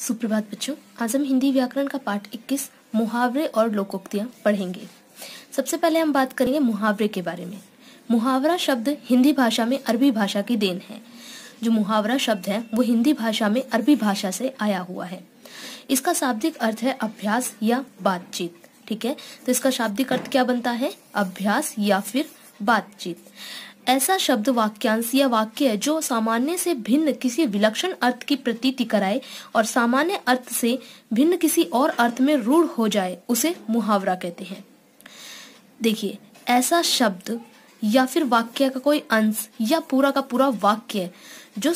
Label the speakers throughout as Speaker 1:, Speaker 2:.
Speaker 1: सुप्रभात बच्चों, आज हम हिंदी व्याकरण का पाठ 21 मुहावरे और लोकोक्तियां पढ़ेंगे। सबसे पहले हम बात करेंगे मुहावरे के बारे में। मुहावरा शब्द हिंदी भाषा में अरबी भाषा की देन है। जो मुहावरा शब्द है वो हिंदी भाषा में अरबी भाषा से आया हुआ है। इसका शाब्दिक अर्थ है अभ्यास या बातचीत। ठीक है, तो इसका शाब्दिक अर्थ क्या बनता है? अभ्यास या फिर बातचीत। ऐसा शब्द वाक्यांश या वाक्य है जो सामान्य से भिन्न किसी विलक्षण अर्थ की प्रतीति कराए और सामान्य अर्थ से भिन्न किसी और अर्थ में रूढ़ हो जाए, उसे मुहावरा कहते हैं। देखिए, ऐसा शब्द या फिर वाक्य का कोई अंश या पूरा का पूरा वाक्य जो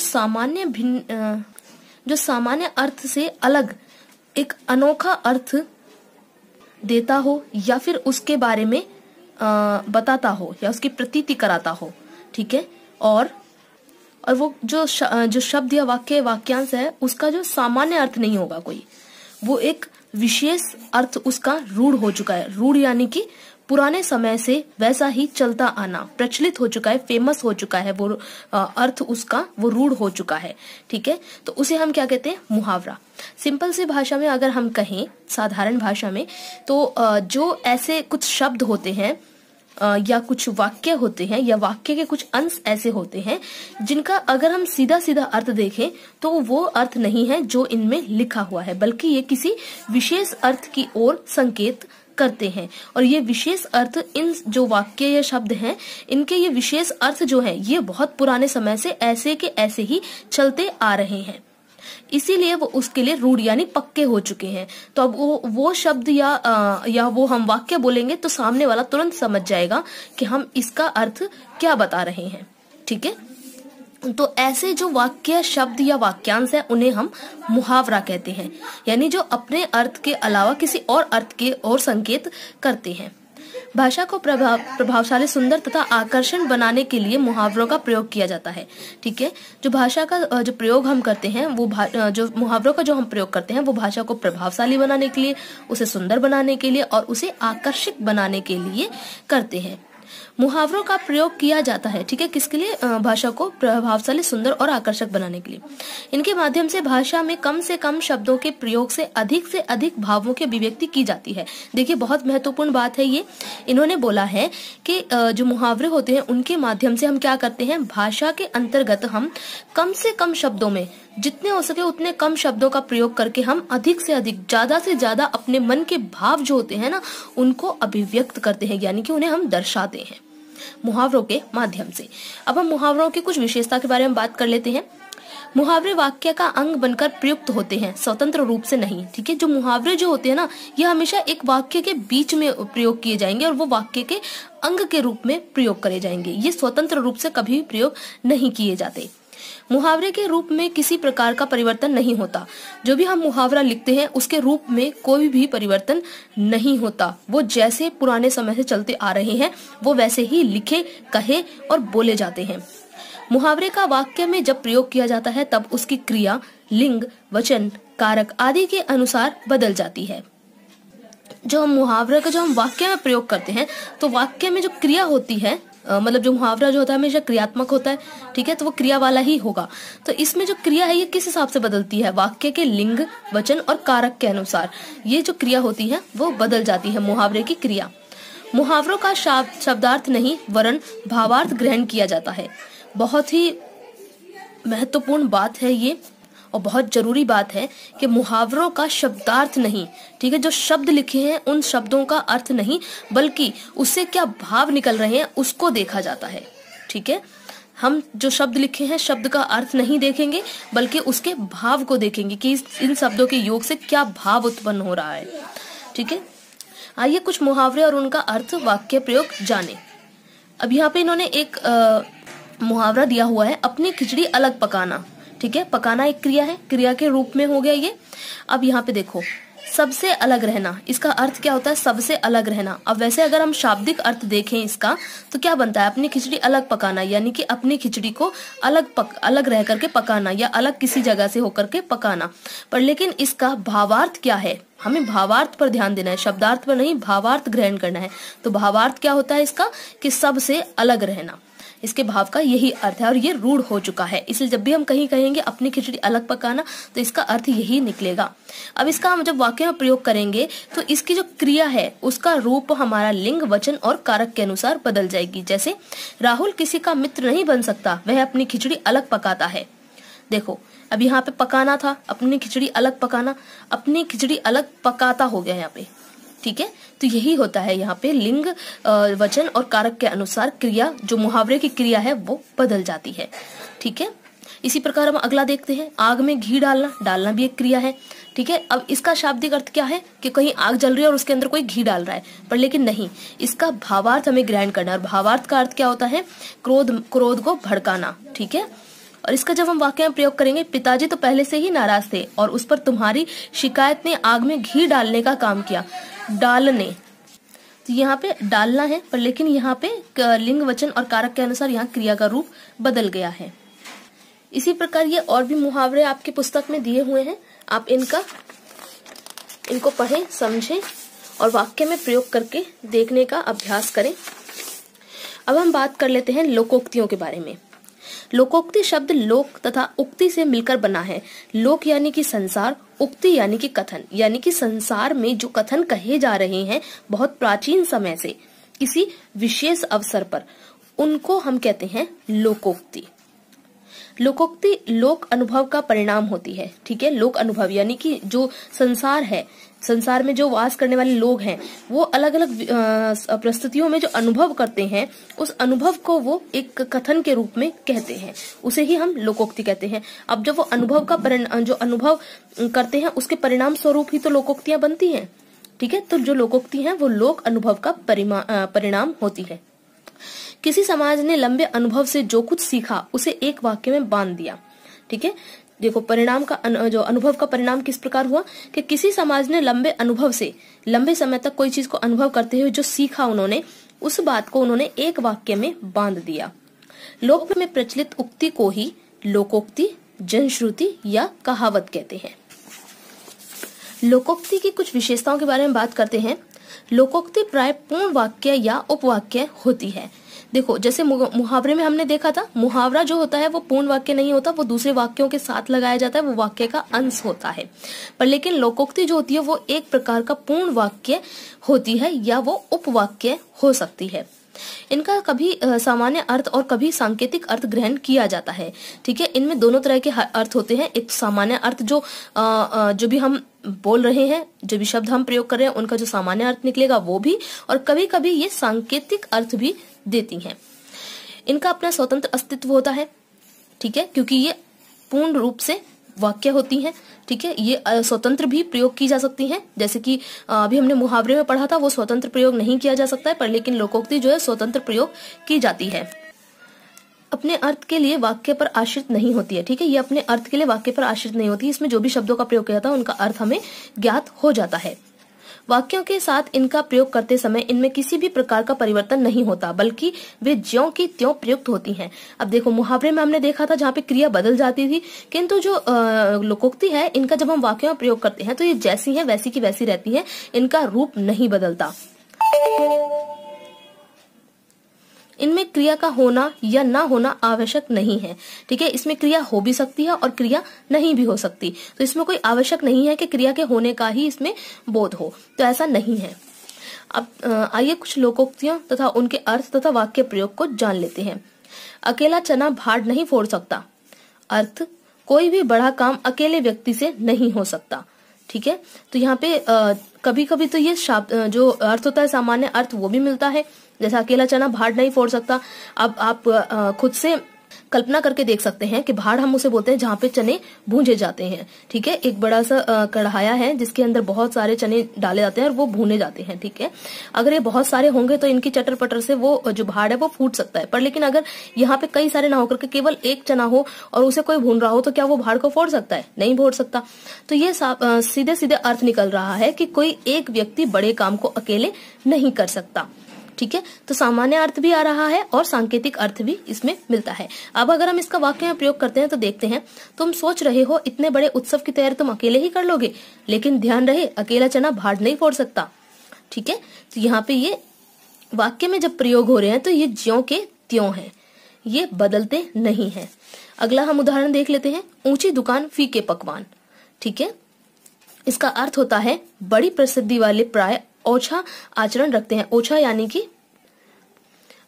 Speaker 1: सामान्य अर्थ से अलग एक अनोखा अर्थ देता हो या फिर उसके बारे में बताता हो या उसकी प्रतीति कराता हो। ठीक है, और वो जो शब्द या वाक्यांश है उसका जो सामान्य अर्थ नहीं होगा कोई, वो एक विशेष अर्थ उसका रूढ़ हो चुका है। रूढ़ यानी कि पुराने समय से वैसा ही चलता आना, प्रचलित हो चुका है, फेमस हो चुका है, वो अर्थ उसका वो रूढ़ हो चुका है। ठीक है, तो उसे हम क्या कहते हैं? मुहावरा। सिंपल सी भाषा में अगर हम कहें, साधारण भाषा में, तो जो ऐसे कुछ शब्द होते हैं या कुछ वाक्य होते हैं या वाक्य के कुछ अंश ऐसे होते हैं जिनका अगर हम सीधा सीधा अर्थ देखें तो वो अर्थ नहीं है जो इनमें लिखा हुआ है, बल्कि ये किसी विशेष अर्थ की ओर संकेत करते हैं। और ये विशेष अर्थ, इन जो वाक्य या शब्द हैं, इनके ये विशेष अर्थ जो है ये बहुत पुराने समय से ऐसे के ऐसे ही चलते आ रहे हैं, इसीलिए वो उसके लिए रूढ़ यानी पक्के हो चुके हैं। तो अब वो शब्द या वो हम वाक्य बोलेंगे तो सामने वाला तुरंत समझ जाएगा कि हम इसका अर्थ क्या बता रहे हैं। ठीक है, तो ऐसे जो वाक्य, शब्द या वाक्यांश है उन्हें हम मुहावरा कहते हैं, यानी जो अपने अर्थ के अलावा किसी और अर्थ के ओर संकेत करते हैं। भाषा को प्रभावशाली, सुंदर तथा आकर्षण बनाने के लिए मुहावरों का प्रयोग किया जाता है। ठीक है, जो भाषा का जो प्रयोग हम करते हैं, वो जो मुहावरों का जो हम प्रयोग करते हैं वो भाषा को प्रभावशाली बनाने के लिए, उसे सुंदर बनाने के लिए और उसे आकर्षक बनाने के लिए करते हैं। मुहावरों का प्रयोग किया जाता है, ठीक है, किसके लिए? भाषा को प्रभावशाली, सुंदर और आकर्षक बनाने के लिए। इनके माध्यम से भाषा में कम से कम शब्दों के प्रयोग से अधिक भावों की अभिव्यक्ति की जाती है। देखिए, बहुत महत्वपूर्ण बात है ये। इन्होंने बोला है कि जो मुहावरे होते हैं उनके माध्यम से हम क्या करते हैं? भाषा के अंतर्गत हम कम से कम शब्दों में, जितने हो सके उतने कम शब्दों का प्रयोग करके हम अधिक से अधिक, ज्यादा से ज्यादा अपने मन के भाव जो होते हैं ना, उनको अभिव्यक्त करते हैं, यानी कि उन्हें हम दर्शाते हैं मुहावरों के माध्यम से। अब हम मुहावरों की कुछ विशेषता के बारे में बात कर लेते हैं। मुहावरे वाक्य का अंग बनकर प्रयुक्त होते हैं, स्वतंत्र रूप से नहीं। ठीक है, जो मुहावरे जो होते हैं ना, ये हमेशा एक वाक्य के बीच में प्रयोग किए जाएंगे और वो वाक्य के अंग के रूप में प्रयोग करे जाएंगे। ये स्वतंत्र रूप से कभी प्रयोग नहीं किए जाते। मुहावरे के रूप में किसी प्रकार का परिवर्तन नहीं होता। जो भी हम मुहावरा लिखते हैं उसके रूप में कोई भी परिवर्तन नहीं होता। वो जैसे पुराने समय से चलते आ रहे हैं वो वैसे ही लिखे, कहे और बोले जाते हैं। मुहावरे का वाक्य में जब प्रयोग किया जाता है तब उसकी क्रिया, लिंग, वचन, कारक आदि के अनुसार बदल जाती है। जो हम मुहावरे का जो हम वाक्य में प्रयोग करते हैं तो वाक्य में जो क्रिया होती है, मतलब जो मुहावरा जो होता है हमेशा क्रियात्मक होता है। ठीक है, तो वो क्रिया वाला ही होगा। तो इसमें जो क्रिया है ये किस हिसाब से बदलती है? वाक्य के लिंग, वचन और कारक के अनुसार ये जो क्रिया होती है वो बदल जाती है, मुहावरे की क्रिया। मुहावरों का शब्दार्थ नहीं वरन भावार्थ ग्रहण किया जाता है। बहुत ही महत्वपूर्ण बात है ये और बहुत जरूरी बात है कि मुहावरों का शब्दार्थ नहीं, ठीक है, जो शब्द लिखे हैं उन शब्दों का अर्थ नहीं, बल्कि उससे क्या भाव निकल रहे हैं उसको देखा जाता है। ठीक है, हम जो शब्द लिखे हैं शब्द का अर्थ नहीं देखेंगे बल्कि उसके भाव को देखेंगे कि इन शब्दों के योग से क्या भाव उत्पन्न हो रहा है। ठीक है, आइए कुछ मुहावरे और उनका अर्थ, वाक्य प्रयोग जाने। अब यहाँ पे इन्होंने एक मुहावरा दिया हुआ है, अपनी खिचड़ी अलग पकाना। ठीक है, पकाना एक क्रिया है, क्रिया के रूप में हो गया ये। अब यहाँ पे देखो, सबसे अलग रहना, इसका अर्थ क्या होता है? सबसे अलग रहना। अब वैसे अगर हम शाब्दिक अर्थ देखें इसका तो क्या बनता है? अपनी खिचड़ी अलग पकाना, यानी कि अपनी खिचड़ी को अलग रह करके पकाना या अलग किसी जगह से होकर के पकाना। पर लेकिन इसका भावार्थ क्या है? हमें भावार्थ पर ध्यान देना है, शब्दार्थ पर नहीं, भावार्थ ग्रहण करना है। तो भावार्थ क्या होता है इसका? कि सबसे अलग रहना, इसके भाव का यही अर्थ है और ये रूढ़ हो चुका है। इसलिए जब भी हम कहीं कहेंगे अपनी खिचड़ी अलग पकाना तो इसका अर्थ यही निकलेगा। अब इसका हम जब वाक्य में प्रयोग करेंगे तो इसकी जो क्रिया है उसका रूप हमारा लिंग, वचन और कारक के अनुसार बदल जाएगी। जैसे राहुल किसी का मित्र नहीं बन सकता, वह अपनी खिचड़ी अलग पकाता है। देखो अब यहाँ पे पकाना था, अपनी खिचड़ी अलग पकाना, अपनी खिचड़ी अलग पकाता हो गया यहाँ पे। ठीक है, तो यही होता है यहाँ पे लिंग, वचन और कारक के अनुसार क्रिया, जो मुहावरे की क्रिया है वो बदल जाती है। ठीक है, इसी प्रकार हम अगला देखते हैं, आग में घी डालना। डालना भी एक क्रिया है। ठीक है, अब इसका शाब्दिक अर्थ क्या है कि कहीं आग जल रही है और उसके अंदर कोई घी डाल रहा है, पर लेकिन नहीं, इसका भावार्थ हमें ग्रहण करना है। और भावार्थ का अर्थ क्या होता है? क्रोध को भड़काना। ठीक है, और इसका जब हम वाक्य में प्रयोग करेंगे, पिताजी तो पहले से ही नाराज थे और उस पर तुम्हारी शिकायत ने आग में घी डालने का काम किया। डालने, तो यहाँ पे डालना है, पर लेकिन यहाँ पे लिंग, वचन और कारक के अनुसार यहाँ क्रिया का रूप बदल गया है। इसी प्रकार ये और भी मुहावरे आपकी पुस्तक में दिए हुए हैं, आप इनको पढ़ें, समझें और वाक्य में प्रयोग करके देखने का अभ्यास करें। अब हम बात कर लेते हैं लोकोक्तियों के बारे में। लोकोक्ति शब्द लोक तथा उक्ति से मिलकर बना है। लोक यानी कि संसार, उक्ति यानी कि कथन, यानी कि संसार में जो कथन कहे जा रहे हैं बहुत प्राचीन समय से किसी विशेष अवसर पर, उनको हम कहते हैं लोकोक्ति। लोकोक्ति लोक अनुभव का परिणाम होती है। ठीक है, लोक अनुभव यानी कि जो संसार है, संसार में जो वास करने वाले लोग हैं वो अलग अलग परिस्थितियों में जो अनुभव करते हैं, उस अनुभव को वो एक कथन के रूप में कहते हैं, उसे ही हम लोकोक्ति कहते हैं। अब जब वो अनुभव का जो अनुभव करते हैं उसके परिणाम स्वरूप ही तो लोकोक्तियां बनती हैं। ठीक है, तो जो लोकोक्ति है वो लोक अनुभव का परिणाम होती है। किसी समाज ने लंबे अनुभव से जो कुछ सीखा उसे एक वाक्य में बांध दिया। ठीक है, देखो परिणाम का जो अनुभव का परिणाम किस प्रकार हुआ कि किसी समाज ने लंबे अनुभव से, लंबे समय तक कोई चीज को अनुभव करते हुए जो सीखा उन्होंने, उस बात को उन्होंने एक वाक्य में बांध दिया। लोक में प्रचलित उक्ति को ही लोकोक्ति, जनश्रुति या कहावत कहते हैं। लोकोक्ति की कुछ विशेषताओं के बारे में बात करते हैं। लोकोक्ति प्राय पूर्ण वाक्य या उपवाक्य होती है। देखो जैसे मुहावरे में हमने देखा था, मुहावरा जो होता है वो पूर्ण वाक्य नहीं होता, वो दूसरे वाक्यों के साथ लगाया जाता है, वो वाक्य का अंश होता है। पर लेकिन लोकोक्ति जो होती है वो एक प्रकार का पूर्ण वाक्य होती है या वो उपवाक्य हो सकती है। इनका कभी सामान्य अर्थ और कभी सांकेतिक अर्थ ग्रहण किया जाता है। ठीक है, इनमें दोनों तरह के अर्थ होते हैं। एक सामान्य अर्थ जो भी हम बोल रहे हैं, जो भी शब्द हम प्रयोग कर रहे हैं, उनका जो सामान्य अर्थ निकलेगा वो भी, और कभी कभी ये सांकेतिक अर्थ भी देती हैं। इनका अपना स्वतंत्र अस्तित्व होता है। ठीक है, क्योंकि ये पूर्ण रूप से वाक्य होती हैं। ठीक है, ये स्वतंत्र भी प्रयोग की जा सकती हैं, जैसे कि अभी हमने मुहावरे में पढ़ा था, वो स्वतंत्र प्रयोग नहीं किया जा सकता है, पर लेकिन लोकोक्ति जो है स्वतंत्र प्रयोग की जाती है। अपने अर्थ के लिए वाक्य पर आश्रित नहीं होती है। ठीक है, ये अपने अर्थ के लिए वाक्य पर आश्रित नहीं होती। इसमें जो भी शब्दों का प्रयोग किया जाता है उनका अर्थ हमें ज्ञात हो जाता है। वाक्यों के साथ इनका प्रयोग करते समय इनमें किसी भी प्रकार का परिवर्तन नहीं होता, बल्कि वे ज्यों की त्यों प्रयुक्त होती हैं। अब देखो मुहावरे में हमने देखा था जहाँ पे क्रिया बदल जाती थी, किंतु जो लोकोक्ति है इनका जब हम वाक्यों में प्रयोग करते हैं तो ये जैसी हैं वैसी की वैसी रहती हैं, इनका रूप नहीं बदलता। इनमें क्रिया का होना या ना होना आवश्यक नहीं है। ठीक है, इसमें क्रिया हो भी सकती है और क्रिया नहीं भी हो सकती, तो इसमें कोई आवश्यक नहीं है कि क्रिया के होने का ही इसमें बोध हो, तो ऐसा नहीं है। अब आइए कुछ लोकोक्तियों तथा उनके अर्थ तथा वाक्य प्रयोग को जान लेते हैं। अकेला चना भाड़ नहीं फोड़ सकता। अर्थ, कोई भी बड़ा काम अकेले व्यक्ति से नहीं हो सकता। ठीक है, तो यहाँ पे कभी कभी तो ये शब्द जो अर्थ होता है सामान्य अर्थ वो भी मिलता है, जैसा अकेला चना भाड़ नहीं फोड़ सकता। अब आप खुद से कल्पना करके देख सकते हैं कि भाड़ हम उसे बोलते हैं जहाँ पे चने भूंजे जाते हैं। ठीक है, एक बड़ा सा कढ़ाया है जिसके अंदर बहुत सारे चने डाले जाते हैं और वो भूने जाते हैं। ठीक है, अगर ये बहुत सारे होंगे तो इनकी चटर पटर से वो जो भाड़ है वो फूट सकता है, पर लेकिन अगर यहाँ पे कई सारे ना होकर के केवल एक चना हो और उसे कोई भून रहा हो तो क्या वो भाड़ को फोड़ सकता है? नहीं फोड़ सकता। तो ये सीधे सीधे अर्थ निकल रहा है कि कोई एक व्यक्ति बड़े काम को अकेले नहीं कर सकता। ठीक है, तो सामान्य अर्थ भी आ रहा है और सांकेतिक अर्थ भी इसमें मिलता है। अब अगर हम इसका वाक्य में प्रयोग करते हैं तो देखते हैं, तुम सोच रहे हो इतने बड़े उत्सव की तैयारी तुम अकेले ही कर लोगे, लेकिन ध्यान रहे अकेला चना भाड़ नहीं फोड़ सकता। ठीक है, तो यहाँ पे ये वाक्य में जब प्रयोग हो रहे हैं तो ये ज्यों के त्यों है। ये बदलते नहीं हैं। अगला हम उदाहरण देख लेते हैं, ऊंची दुकान फीके पकवान। ठीक है, इसका अर्थ होता है बड़ी प्रसिद्धि वाले प्राय ओछा आचरण रखते हैं। ओछा यानी कि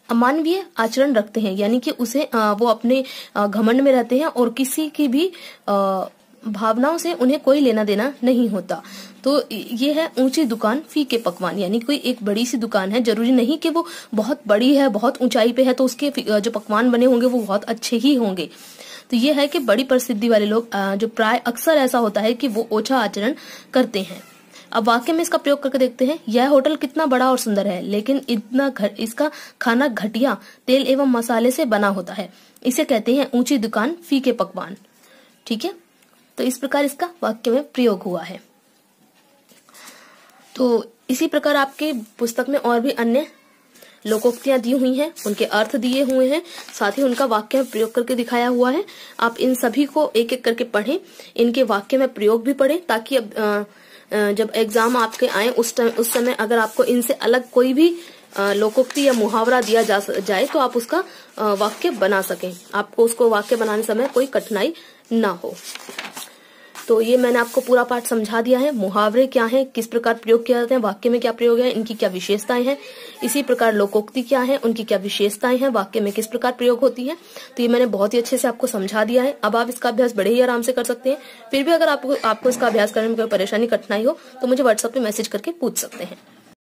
Speaker 1: अमानवीय आचरण रखते हैं, यानी कि उसे वो अपने घमंड में रहते हैं और किसी की भी भावनाओं से उन्हें कोई लेना देना नहीं होता। तो ये है ऊंची दुकान फीके पकवान, यानी कोई एक बड़ी सी दुकान है, जरूरी नहीं कि वो बहुत बड़ी है, बहुत ऊंचाई पे है तो उसके जो पकवान बने होंगे वो बहुत अच्छे ही होंगे। तो ये है कि बड़ी प्रसिद्धि वाले लोग जो प्राय अक्सर ऐसा होता है कि वो ओछा आचरण करते हैं। अब वाक्य में इसका प्रयोग करके देखते हैं, यह होटल कितना बड़ा और सुंदर है, लेकिन इसका खाना घटिया तेल एवं मसाले से बना होता है। इसे कहते हैं ऊंची दुकान फीके पकवान। ठीक है, तो इस प्रकार इसका वाक्य में प्रयोग हुआ है। तो इसी प्रकार आपके पुस्तक में और भी अन्य लोकोक्तियां दी हुई हैं, उनके अर्थ दिए हुए हैं, साथ ही उनका वाक्य में प्रयोग करके दिखाया हुआ है। आप इन सभी को एक एक करके पढ़ें, इनके वाक्य में प्रयोग भी पढ़ें, ताकि अब जब एग्जाम आपके आए उस समय अगर आपको इनसे अलग कोई भी लोकोक्ति या मुहावरा दिया जाए तो आप उसका वाक्य बना सकें, आपको उसको वाक्य बनाने समय कोई कठिनाई ना हो। तो ये मैंने आपको पूरा पाठ समझा दिया है। मुहावरे क्या हैं, किस प्रकार प्रयोग किया जाते हैं, वाक्य में क्या प्रयोग है, इनकी क्या विशेषताएं हैं। इसी प्रकार लोकोक्ति क्या है, उनकी क्या विशेषताएं हैं, वाक्य में किस प्रकार प्रयोग होती है। तो ये मैंने बहुत ही अच्छे से आपको समझा दिया है। अब आप इसका अभ्यास बड़े ही आराम से कर सकते हैं। फिर भी अगर आपको इसका अभ्यास करने में कोई परेशानी कठिनाई हो तो मुझे व्हाट्सएप पे मैसेज करके पूछ सकते हैं।